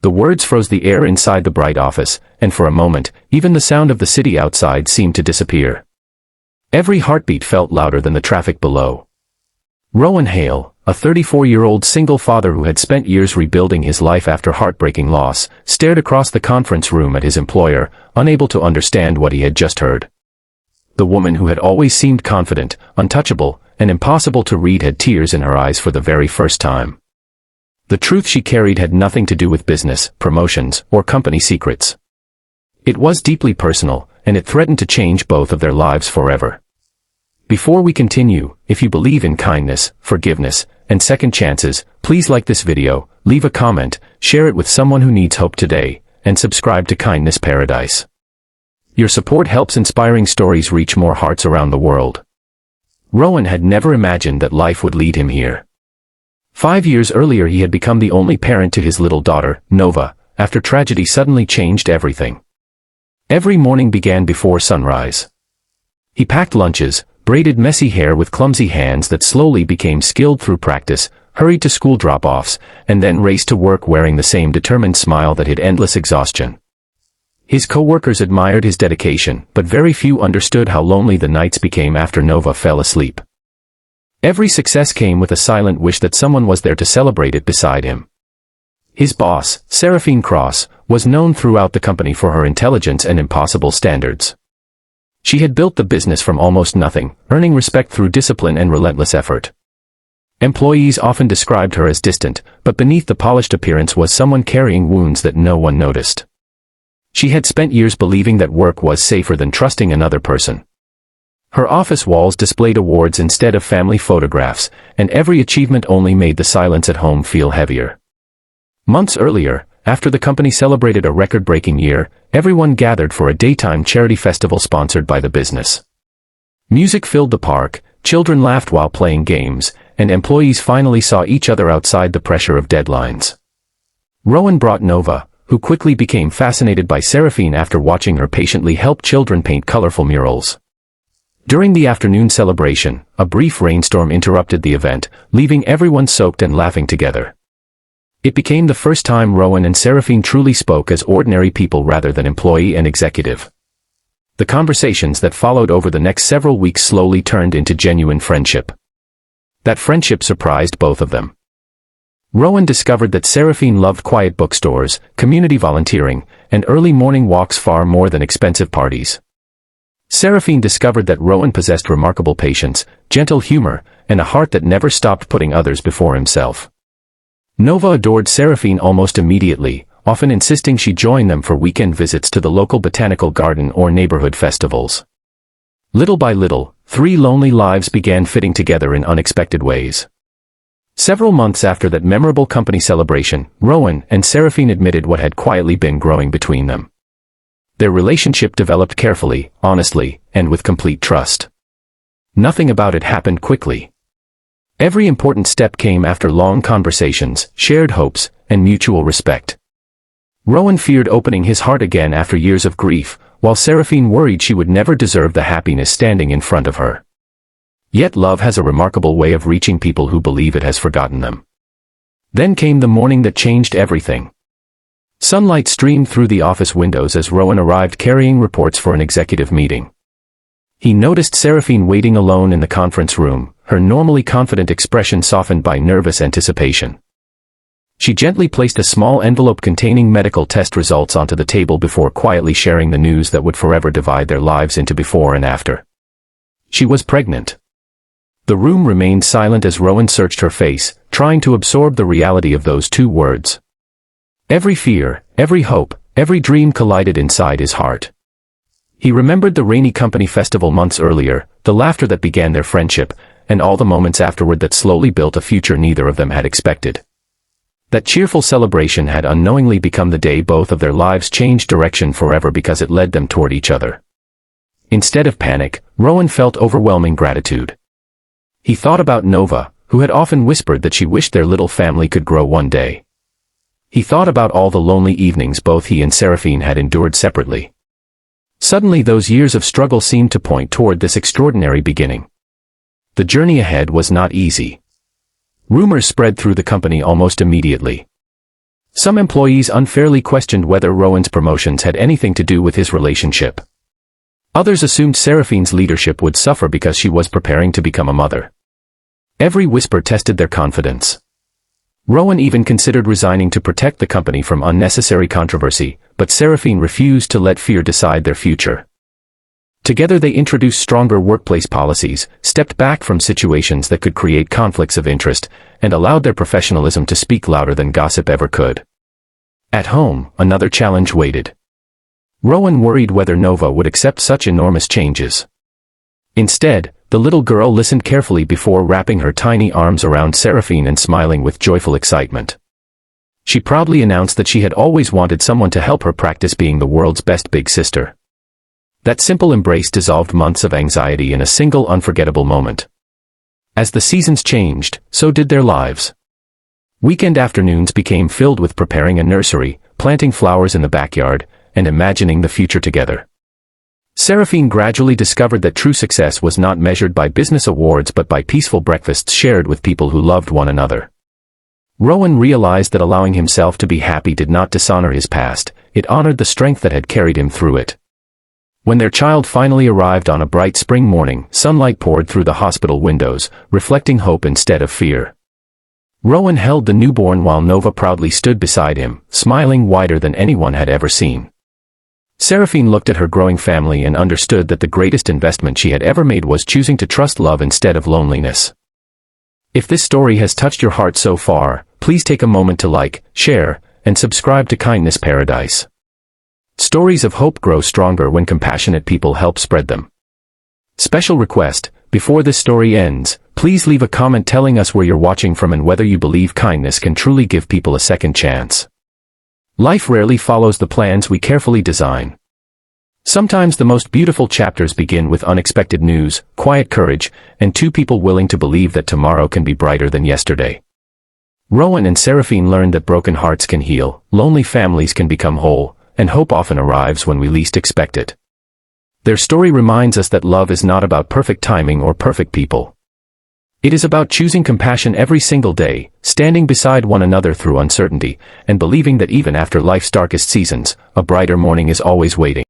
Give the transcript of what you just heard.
The words froze the air inside the bright office, and for a moment, even the sound of the city outside seemed to disappear. Every heartbeat felt louder than the traffic below. Rowan Hale, a 34-year-old single father who had spent years rebuilding his life after heartbreaking loss, stared across the conference room at his employer, unable to understand what he had just heard. The woman who had always seemed confident, untouchable, and impossible to read had tears in her eyes for the very first time. The truth she carried had nothing to do with business, promotions, or company secrets. It was deeply personal, and it threatened to change both of their lives forever. Before we continue, if you believe in kindness, forgiveness, and second chances, please like this video, leave a comment, share it with someone who needs hope today, and subscribe to Kindness Paradise. Your support helps inspiring stories reach more hearts around the world. Rowan had never imagined that life would lead him here. 5 years earlier he had become the only parent to his little daughter, Nova, after tragedy suddenly changed everything. Every morning began before sunrise. He packed lunches, braided messy hair with clumsy hands that slowly became skilled through practice, hurried to school drop-offs, and then raced to work wearing the same determined smile that hid endless exhaustion. His co-workers admired his dedication, but very few understood how lonely the nights became after Nova fell asleep. Every success came with a silent wish that someone was there to celebrate it beside him. His boss, Seraphine Cross, was known throughout the company for her intelligence and impossible standards. She had built the business from almost nothing, earning respect through discipline and relentless effort. Employees often described her as distant, but beneath the polished appearance was someone carrying wounds that no one noticed. She had spent years believing that work was safer than trusting another person. Her office walls displayed awards instead of family photographs, and every achievement only made the silence at home feel heavier. Months earlier, after the company celebrated a record-breaking year, everyone gathered for a daytime charity festival sponsored by the business. Music filled the park, children laughed while playing games, and employees finally saw each other outside the pressure of deadlines. Rowan brought Nova, who quickly became fascinated by Seraphine after watching her patiently help children paint colorful murals. During the afternoon celebration, a brief rainstorm interrupted the event, leaving everyone soaked and laughing together. It became the first time Rowan and Seraphine truly spoke as ordinary people rather than employee and executive. The conversations that followed over the next several weeks slowly turned into genuine friendship. That friendship surprised both of them. Rowan discovered that Seraphine loved quiet bookstores, community volunteering, and early morning walks far more than expensive parties. Seraphine discovered that Rowan possessed remarkable patience, gentle humor, and a heart that never stopped putting others before himself. Nova adored Seraphine almost immediately, often insisting she join them for weekend visits to the local botanical garden or neighborhood festivals. Little by little, 3 lonely lives began fitting together in unexpected ways. Several months after that memorable company celebration, Rowan and Seraphine admitted what had quietly been growing between them. Their relationship developed carefully, honestly, and with complete trust. Nothing about it happened quickly. Every important step came after long conversations, shared hopes, and mutual respect. Rowan feared opening his heart again after years of grief, while Seraphine worried she would never deserve the happiness standing in front of her. Yet love has a remarkable way of reaching people who believe it has forgotten them. Then came the morning that changed everything. Sunlight streamed through the office windows as Rowan arrived carrying reports for an executive meeting. He noticed Seraphine waiting alone in the conference room, her normally confident expression softened by nervous anticipation. She gently placed a small envelope containing medical test results onto the table before quietly sharing the news that would forever divide their lives into before and after. She was pregnant. The room remained silent as Rowan searched her face, trying to absorb the reality of those 2 words. Every fear, every hope, every dream collided inside his heart. He remembered the rainy company festival months earlier, the laughter that began their friendship, and all the moments afterward that slowly built a future neither of them had expected. That cheerful celebration had unknowingly become the day both of their lives changed direction forever because it led them toward each other. Instead of panic, Rowan felt overwhelming gratitude. He thought about Nova, who had often whispered that she wished their little family could grow one day. He thought about all the lonely evenings both he and Seraphine had endured separately. Suddenly those years of struggle seemed to point toward this extraordinary beginning. The journey ahead was not easy. Rumors spread through the company almost immediately. Some employees unfairly questioned whether Rowan's promotions had anything to do with his relationship. Others assumed Seraphine's leadership would suffer because she was preparing to become a mother. Every whisper tested their confidence. Rowan even considered resigning to protect the company from unnecessary controversy, but Seraphine refused to let fear decide their future. Together they introduced stronger workplace policies, stepped back from situations that could create conflicts of interest, and allowed their professionalism to speak louder than gossip ever could. At home, another challenge waited. Rowan worried whether Nova would accept such enormous changes. Instead, the little girl listened carefully before wrapping her tiny arms around Seraphine and smiling with joyful excitement. She proudly announced that she had always wanted someone to help her practice being the world's best big sister. That simple embrace dissolved months of anxiety in a single unforgettable moment. As the seasons changed, so did their lives. Weekend afternoons became filled with preparing a nursery, planting flowers in the backyard, and imagining the future together. Seraphine gradually discovered that true success was not measured by business awards but by peaceful breakfasts shared with people who loved one another. Rowan realized that allowing himself to be happy did not dishonor his past, it honored the strength that had carried him through it. When their child finally arrived on a bright spring morning, sunlight poured through the hospital windows, reflecting hope instead of fear. Rowan held the newborn while Nova proudly stood beside him, smiling wider than anyone had ever seen. Seraphine looked at her growing family and understood that the greatest investment she had ever made was choosing to trust love instead of loneliness. If this story has touched your heart so far, please take a moment to like, share, and subscribe to Kindness Paradise. Stories of hope grow stronger when compassionate people help spread them. Special request, before this story ends, please leave a comment telling us where you're watching from and whether you believe kindness can truly give people a second chance. Life rarely follows the plans we carefully design. Sometimes the most beautiful chapters begin with unexpected news, quiet courage, and two people willing to believe that tomorrow can be brighter than yesterday. Rowan and Seraphine learned that broken hearts can heal, lonely families can become whole, and hope often arrives when we least expect it. Their story reminds us that love is not about perfect timing or perfect people. It is about choosing compassion every single day, standing beside one another through uncertainty, and believing that even after life's darkest seasons, a brighter morning is always waiting.